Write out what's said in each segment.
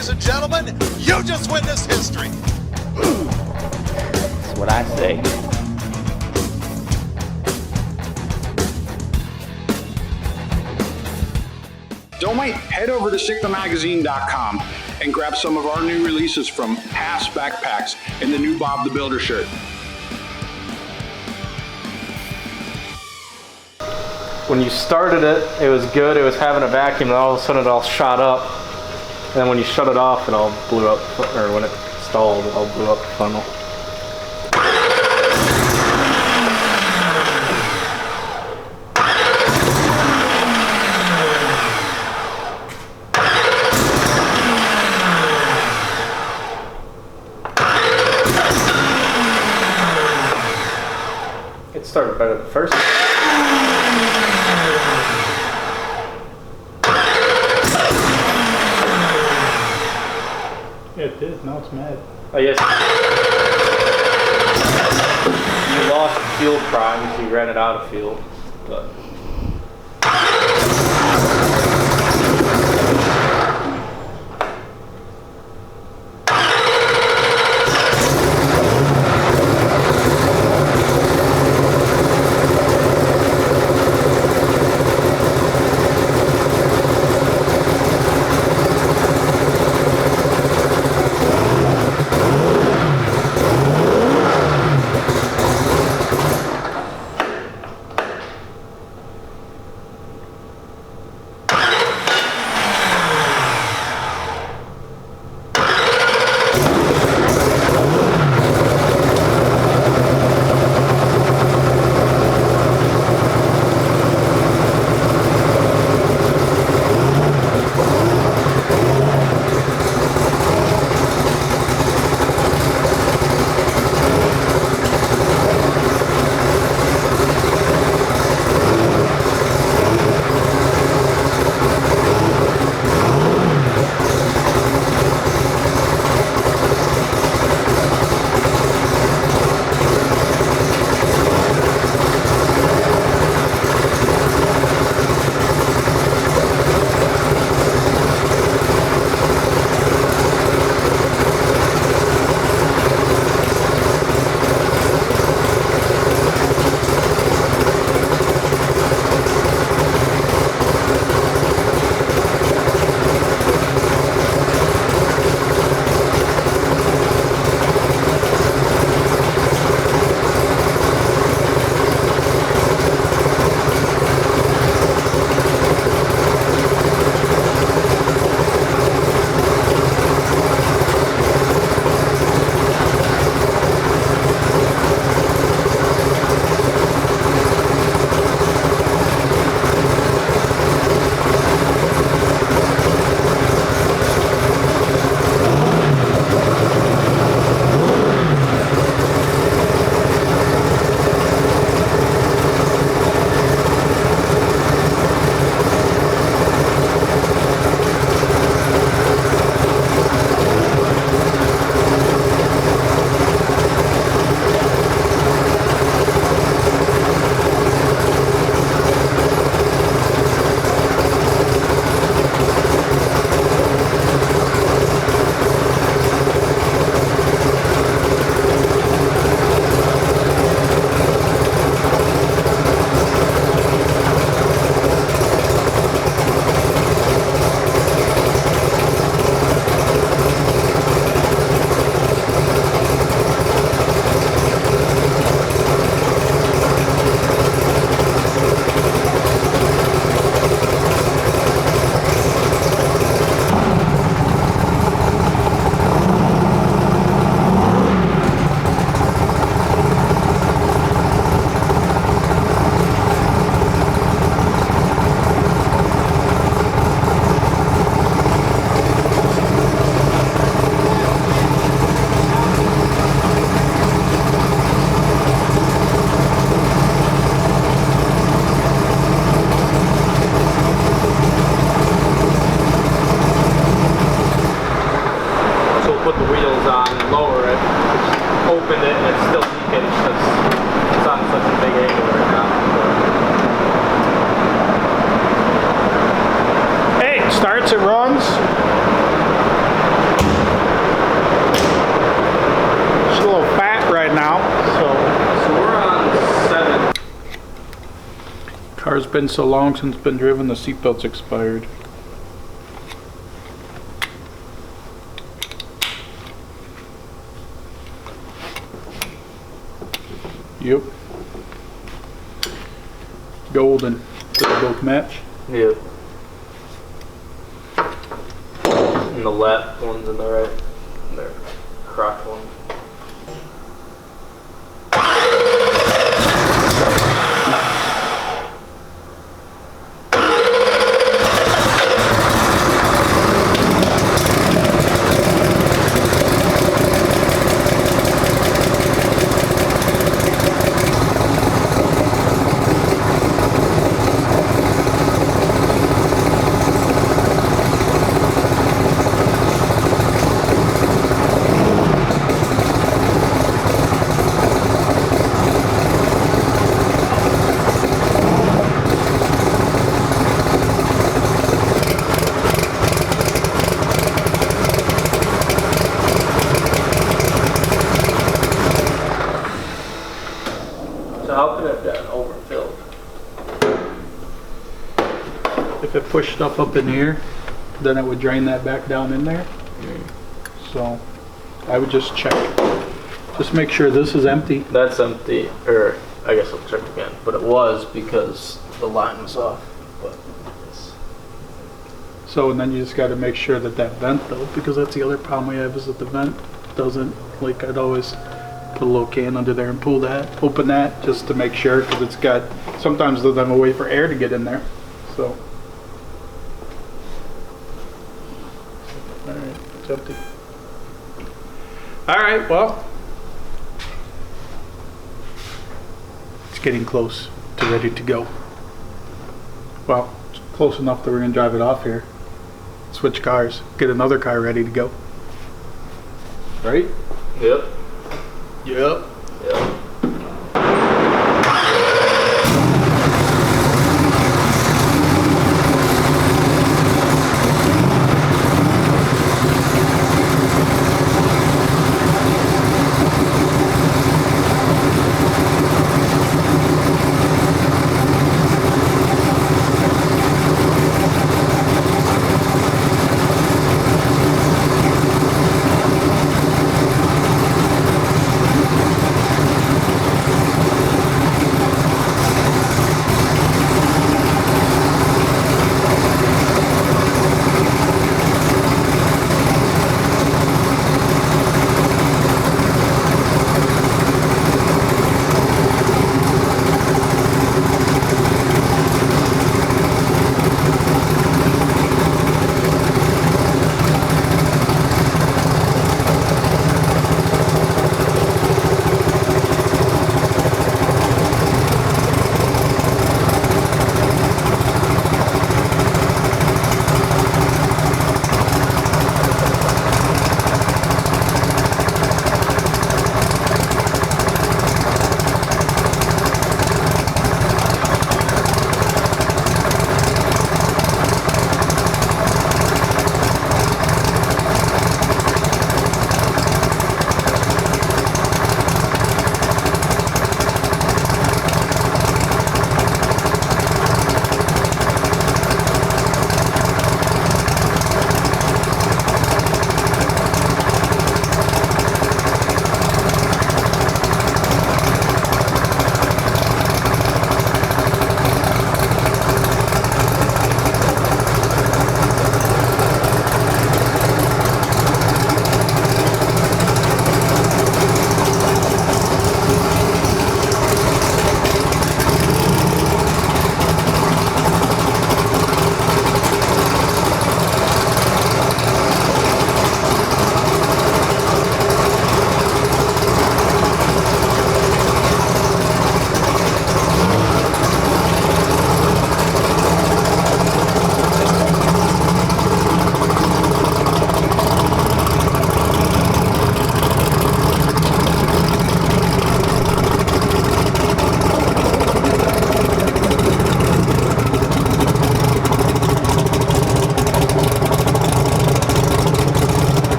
ladies and gentlemen, you just witnessed history. That's what I say. Don't wait, head over to SigmaMagazine.com and grab some of our new releases from Haas backpacks and the new Bob the Builder shirt. When you started it, it was good, it was having a vacuum, and all of a sudden it all shot up. And then when you shut it off, it all blew up, or when it stalled, it all blew up the funnel. It started better the first time. Yeah, it did. Now it's mad. Oh, yes. You lost fuel prime because you ran it out of fuel. But. starts, it runs. Car's been so long since it's been driven, the seatbelt's expired. Yep. Golden. Do they both match? Yep. And the left one's in the right. And they're crocked one. So how could it have gotten overfilled? If it pushed stuff up in here, then it would drain that back down in there. So I would just check. Just make sure this is empty. That's empty, or I guess I'll check again. But it was because the line was off. But it's, So, and then you just got to make sure that that vent though, because that's the other problem we have is that the vent doesn't, like I'd always put a little can under there and pull that, open that just to make sure, because it's got, sometimes there's a way for air to get in there. So. Alright, it's empty. Alright, well. It's getting close to ready to go. Well, it's close enough that we're going to drive it off here. Switch cars, get another car ready to go. Right? yep. Yep. Yep.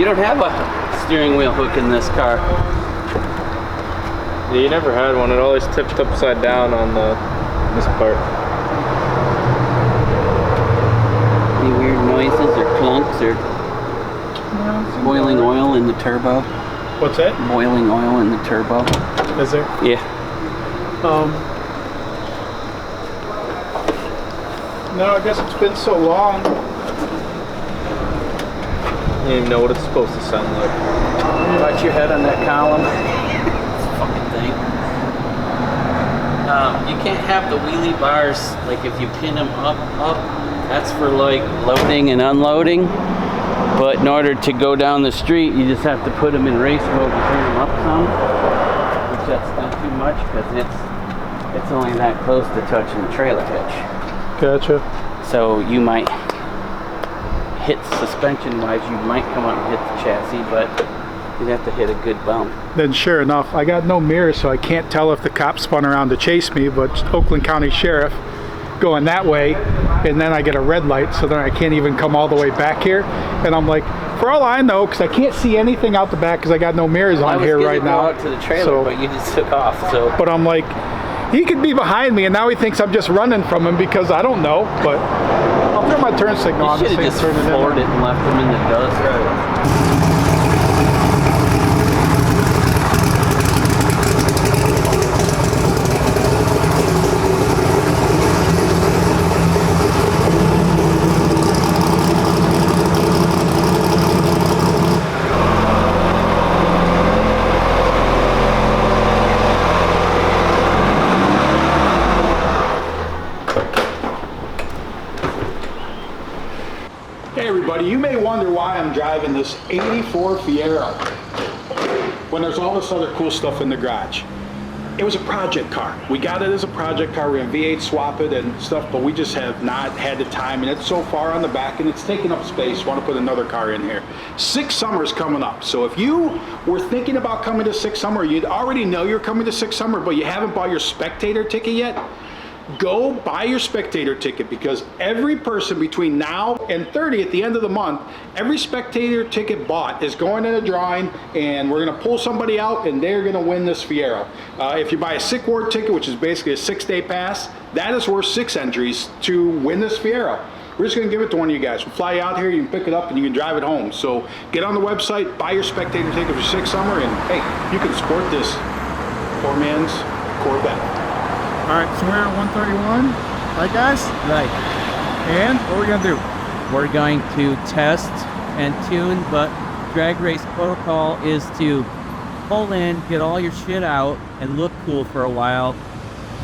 don't have a steering wheel hook in this car. Yeah, you never had one. It always tipped upside down on this part. Any weird noises or clunks or boiling oil in the turbo? What's that? Boiling oil in the turbo. Is there? Yeah. No, I guess it's been so long. You don't even know what it's supposed to sound like. Watch your head on that column. Fucking thing. You can't have the wheelie bars, like if you pin them up, that's for like loading and unloading. But in order to go down the street, you just have to put them in race mode and turn them up some. Which that's not too much because it's only that close to touching the trailer hitch. Gotcha. So you might hit suspension wise, you might come up and hit the chassis, but you'd have to hit a good bump. Then sure enough, I got no mirror, so I can't tell if the cop spun around to chase me, but Oakland County Sheriff going that way, and then I get a red light, so then I can't even come all the way back here. And I'm like, for all I know, because I can't see anything out the back because I got no mirrors on here right now. I was going to go out to the trailer, but you just took off. So. But I'm like, he could be behind me, and now he thinks I'm just running from him because I don't know. But I'll throw my turn signal on. You should have just floored it and left him in the dust. Right. Hey everybody, you may wonder why I'm driving this 84 Fiero when there's all this other cool stuff in the garage. It was a project car. We got it as a project car. We're gonna V8 swap it and stuff, but we just have not had the time, and it's so far on the back and it's taking up space. Want to put another car in here. 6 Summer's coming up. So if you were thinking about coming to 6 Summer, you'd already know you're coming to 6 Summer, but you haven't bought your spectator ticket yet, go buy your spectator ticket, because every person between now and 30 at the end of the month, every spectator ticket bought is going in a drawing, and we're going to pull somebody out and they're going to win this Fiero. If you buy a sick ward ticket, which is basically a 6-day pass, that is worth 6 entries to win this Fiero. We're just going to give it to one of you guys. We'll fly you out here, you can pick it up and you can drive it home. So get on the website, buy your spectator ticket for 6 Summer, and hey, you can sport this poor man's Corvette. All right, so we're at 131, right guys? Right. And what are we gonna do? We're going to test and tune, but drag race protocol is to pull in, get all your shit out, and look cool for a while,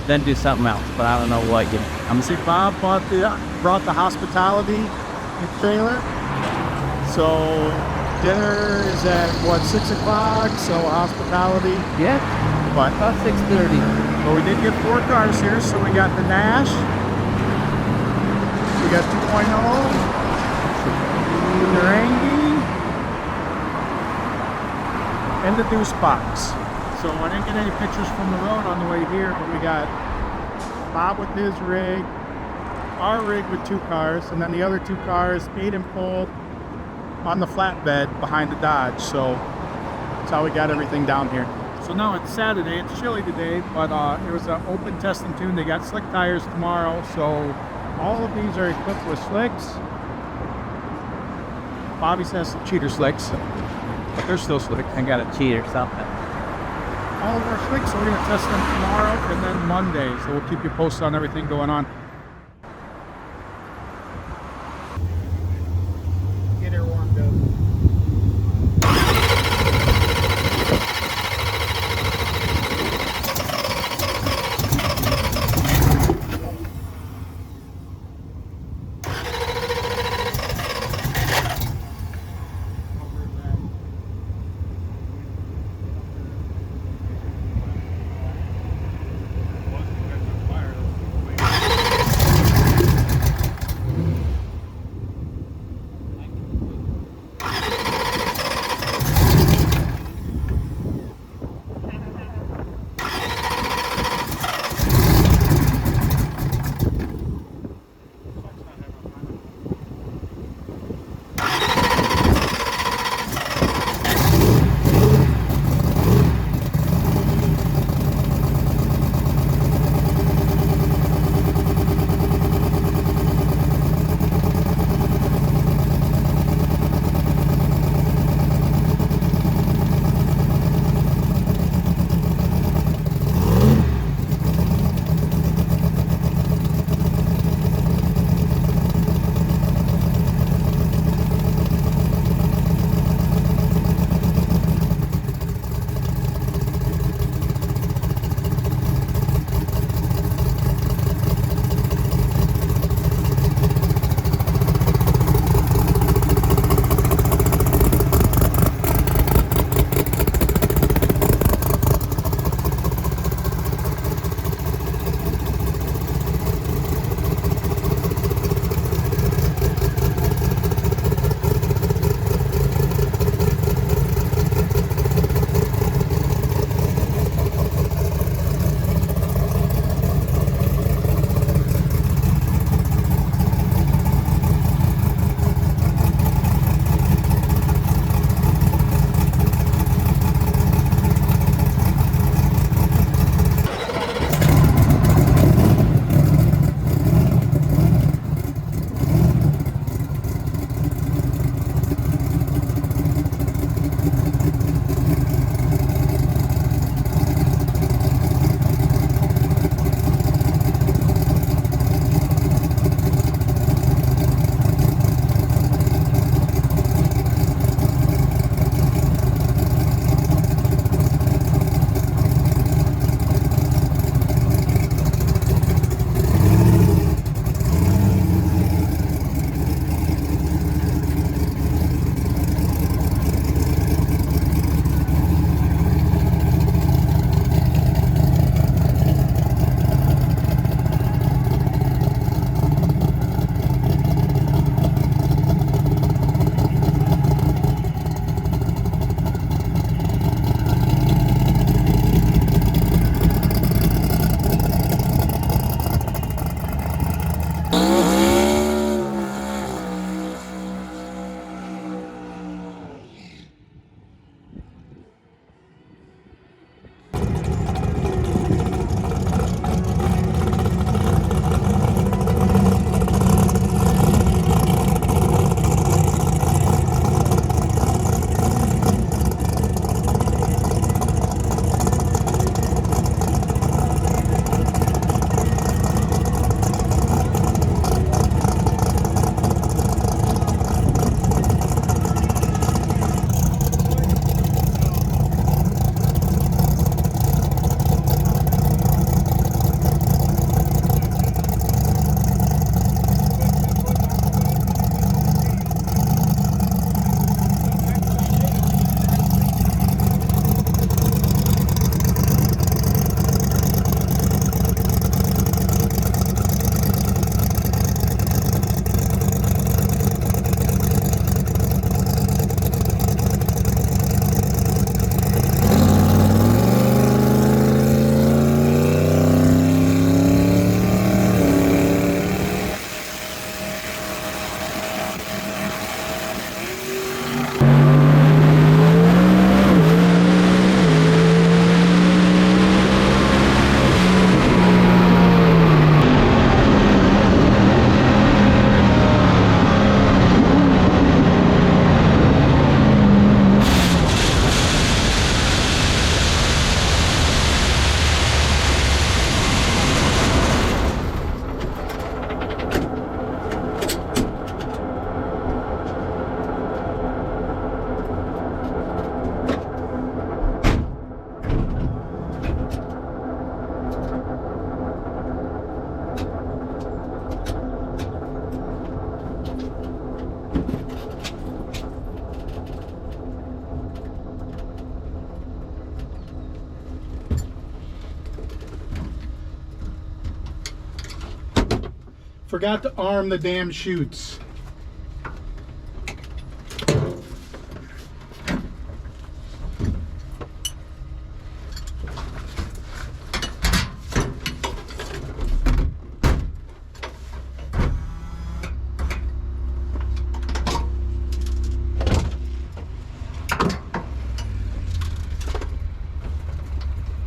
then do something else. But I don't know what yet. I'm gonna see Bob brought the hospitality trailer. So dinner is at what, 6 o'clock? So hospitality. Yeah. What? About 6:30. Well, we did get 4 cars here, so we got the Nash, we got 2.0, the Durangi, and the Deuce Box. So I didn't get any pictures from the road on the way here, but we got Bob with his rig, our rig with 2 cars, and then the other 2 cars paid and pulled on the flatbed behind the Dodge. So that's how we got everything down here. So now it's Saturday, it's chilly today, but it was an open test and tune. They got slick tires tomorrow, so all of these are equipped with slicks. Bobby's has some cheater slicks, but they're still slick. I got a cheat or something. All of our slicks, so we're going to test them tomorrow and then Monday, so we'll keep you posted on everything going on. Get her warmed up. Forgot to arm the damn chutes.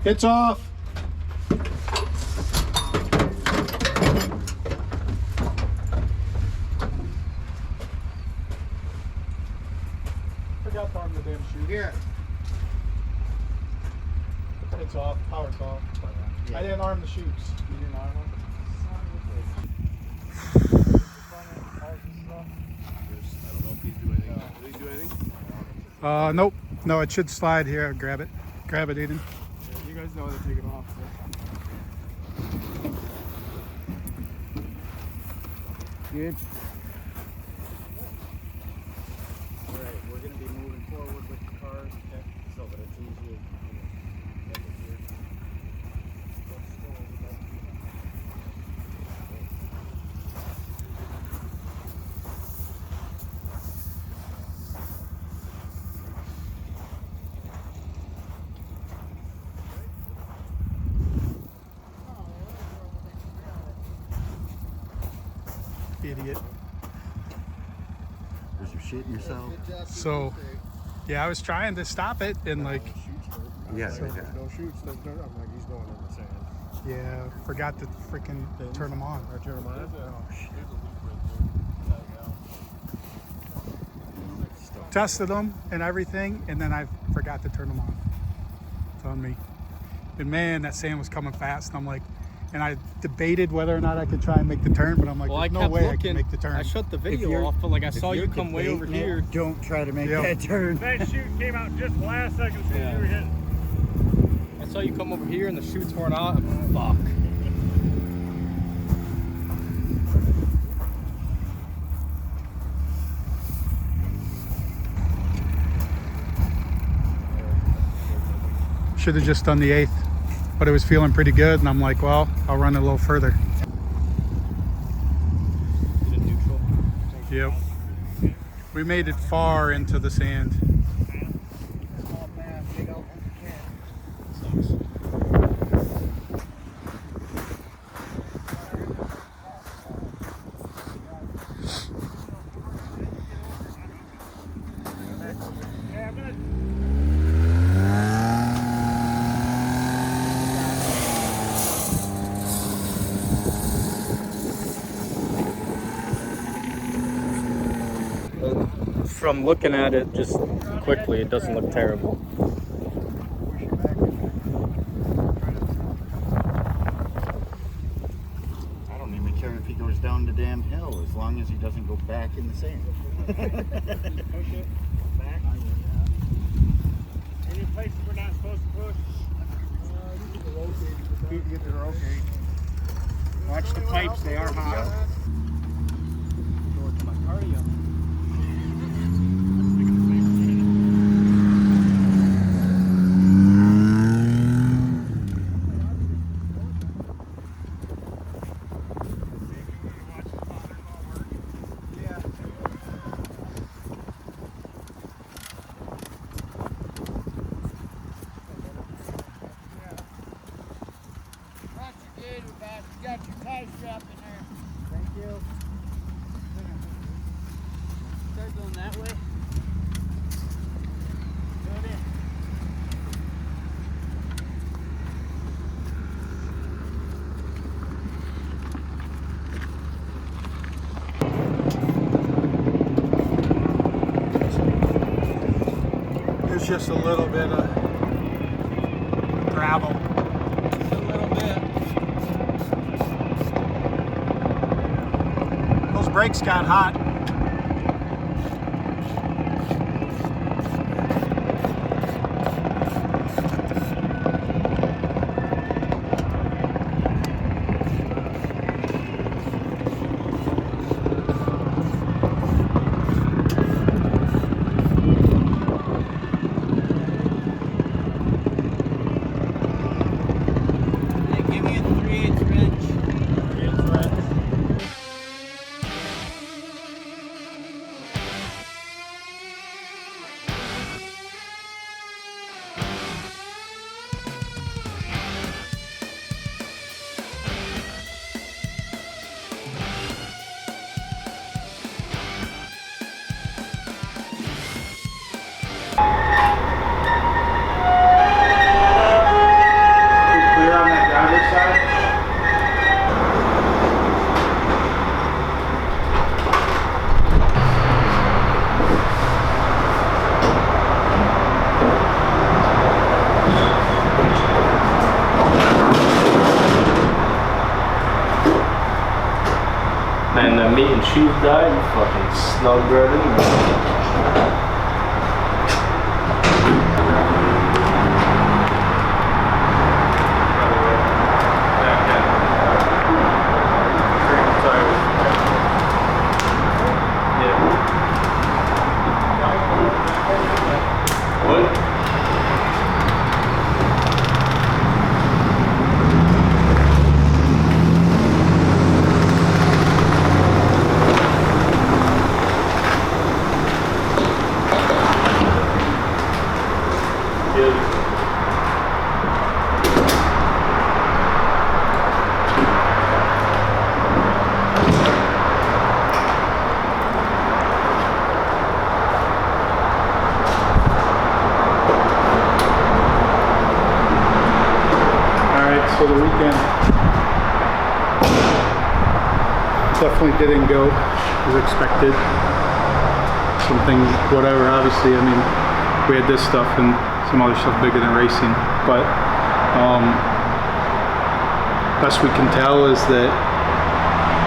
It's off. Forgot to arm the damn chute. Here. It's off. Power's off. I didn't arm the chutes. You didn't arm them? Nope. No, it should slide here. Grab it. Grab it, Aiden. Yeah, you guys know how to take it off. So. Good. Alright, we're going to be moving forward with the cars so that it's easier. Idiot. Is you shitting yourself? So, yeah, I was trying to stop it and like, Yeah, So- yeah. No shoots, there's no, I'm like, he's going in the sand. yeah, forgot to freaking turn them on. Or turn him on? Oh, shit. Tested them and everything, and then I forgot to turn them on. It's on me. And man, that sand was coming fast. And I'm like, and I debated whether or not I could try and make the turn, but I'm like, Well, I there's no kept way I looking. can make the turn. I shut the If video you're- off, but like I saw If you you're come way over debating here. it, don't try to make Yep. that turn. That chute came out just last second as soon as you were hitting. I saw you come over here and the chutes weren't out. Fuck. Should have just done the 8th, but it was feeling pretty good, and I'm like, well, I'll run it a little further. Is it neutral? Yep. We made it far into the sand. From looking at it just quickly, it doesn't look terrible. I don't even care if he goes down the damn hill as long as he doesn't go back in the sand. Push it back. Any places we're not supposed to push? You can get the roll gauge. Watch the pipes, they are hot. Going to my cardio. Got your tie strap in there. Thank you. Start going that way. Go in. There's just a little bit of gravel. Just a little bit. Those brakes got hot. Yeah, give me a 3/8 wrench. And the meat and cheese diet, you fucking snugged right in there. So the weekend definitely didn't go as expected. Something, whatever, obviously, I mean, we had this stuff and some other stuff bigger than racing, but best we can tell is that,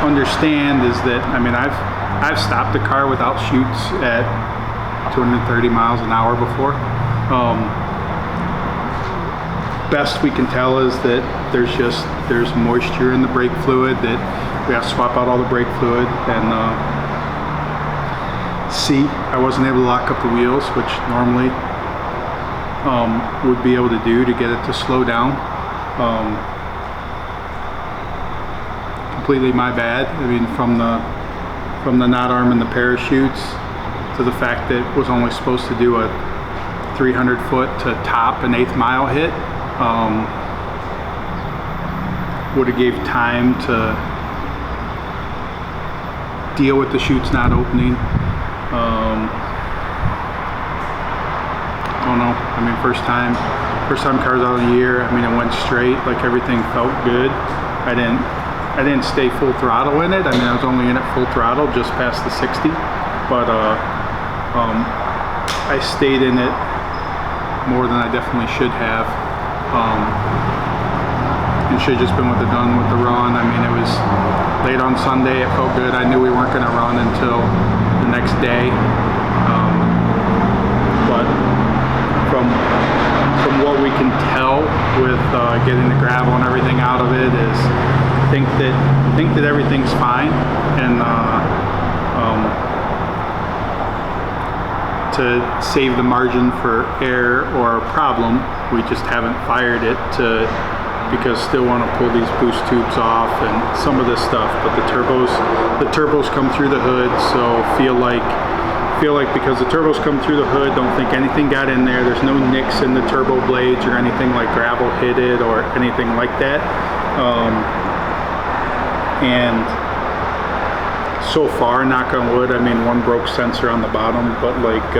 I mean, I've stopped a car without chutes at 230 miles an hour before. Best we can tell is that there's moisture in the brake fluid, that we have to swap out all the brake fluid, and I wasn't able to lock up the wheels, which normally would be able to do to get it to slow down. Completely my bad. I mean, from the not arming the parachutes to the fact that it was only supposed to do a 300 foot to top an 1/8 mile hit. Would have gave time to deal with the chutes not opening. I don't know. I mean, first time cars out in a year. I mean, it went straight. Like, everything felt good. I didn't stay full throttle in it. I mean, I was only in it full throttle just past the 60, but I stayed in it more than I definitely should have. And should have just been done with the run. I mean, it was late on Sunday. It felt good. I knew we weren't going to run until the next day. But from what we can tell with getting the gravel and everything out of it, is think that everything's fine. And to save the margin for error or problem, we just haven't fired it because still want to pull these boost tubes off and some of this stuff. But the turbos come through the hood, so feel like because the turbos come through the hood, don't think anything got in there. There's no nicks in the turbo blades or anything like gravel hit it or anything like that. And so far, knock on wood, I mean, one broke sensor on the bottom, but like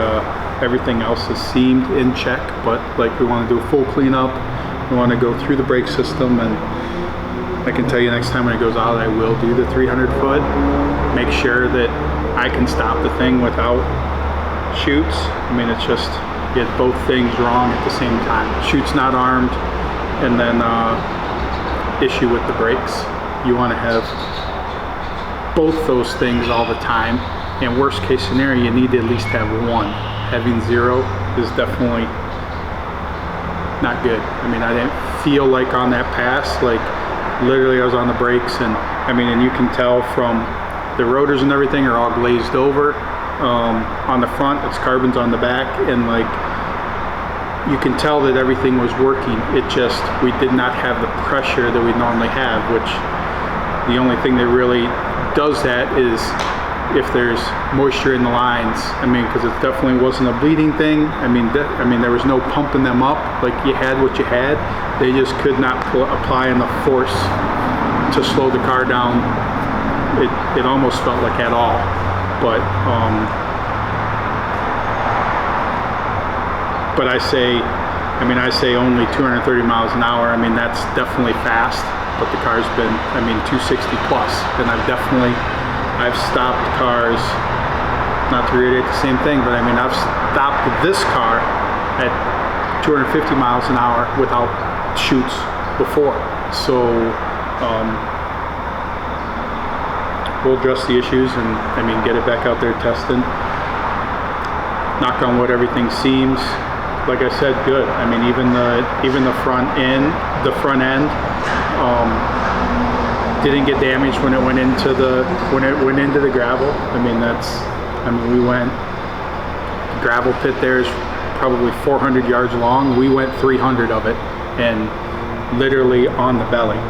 everything else has seemed in check. But like, we want to do a full cleanup. We want to go through the brake system, and I can tell you next time when it goes out, I will do the 300 foot. Make sure that I can stop the thing without chutes. I mean, it's just, you get both things wrong at the same time. Chutes not armed, and then issue with the brakes. You want to have both those things all the time. And worst case scenario, you need to at least have one. Having zero is definitely not good. I mean, I didn't feel like on that pass, like literally I was on the brakes, and I mean, and you can tell from the rotors and everything are all glazed over. On the front, it's carbons on the back, and like, you can tell that everything was working. It just, we did not have the pressure that we normally have, which the only thing that really does that is if there's moisture in the lines. I mean, because it definitely wasn't a bleeding thing. I mean, there was no pumping them up. Like, you had what you had. They just could not apply enough force to slow the car down. It almost felt like at all. But I say only 230 miles an hour. I mean, that's definitely fast. But the car's been, I mean, 260 plus, and I've stopped cars, not to reiterate the same thing, but I mean, I've stopped this car at 250 miles an hour without chutes before. So we'll address the issues and, I mean, get it back out there testing. Knock on wood, everything seems, like I said, good. I mean, even the front end didn't get damaged when it went into the gravel. I mean, we went, the gravel pit there is probably 400 yards long. We went 300 of it, and literally on the belly.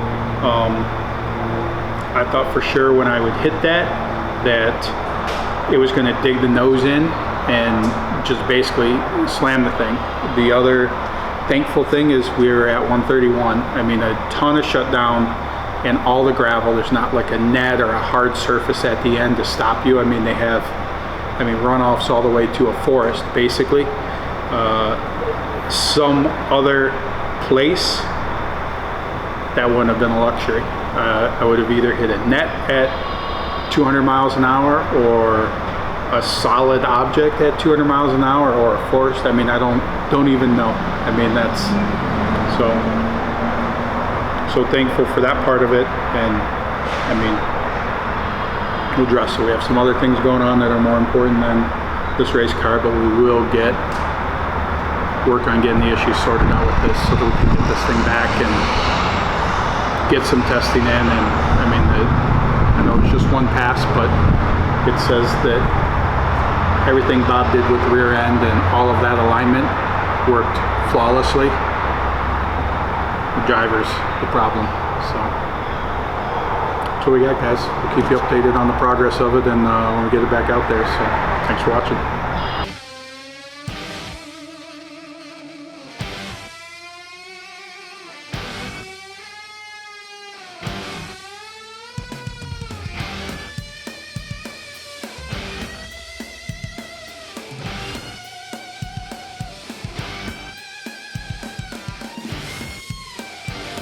I thought for sure when I would hit that it was going to dig the nose in and just basically slam the thing. The other thankful thing is we were at 131. I mean, a ton of shutdown and all the gravel. There's not like a net or a hard surface at the end to stop you. I mean, they have, runoffs all the way to a forest, basically. Some other place, that wouldn't have been a luxury. I would have either hit a net at 200 miles an hour or a solid object at 200 miles an hour or a forest. I mean, I don't even know. I mean, that's so thankful for that part of it. And I mean, we'll address it. We have some other things going on that are more important than this race car, but we will work on getting the issues sorted out with this so that we can get this thing back and get some testing in. And I mean, I know it's just one pass, but it says that everything Bob did with the rear end and all of that alignment worked flawlessly. The driver's the problem. So that's what we got, guys. We'll keep you updated on the progress of it and when we get it back out there. So thanks for watching.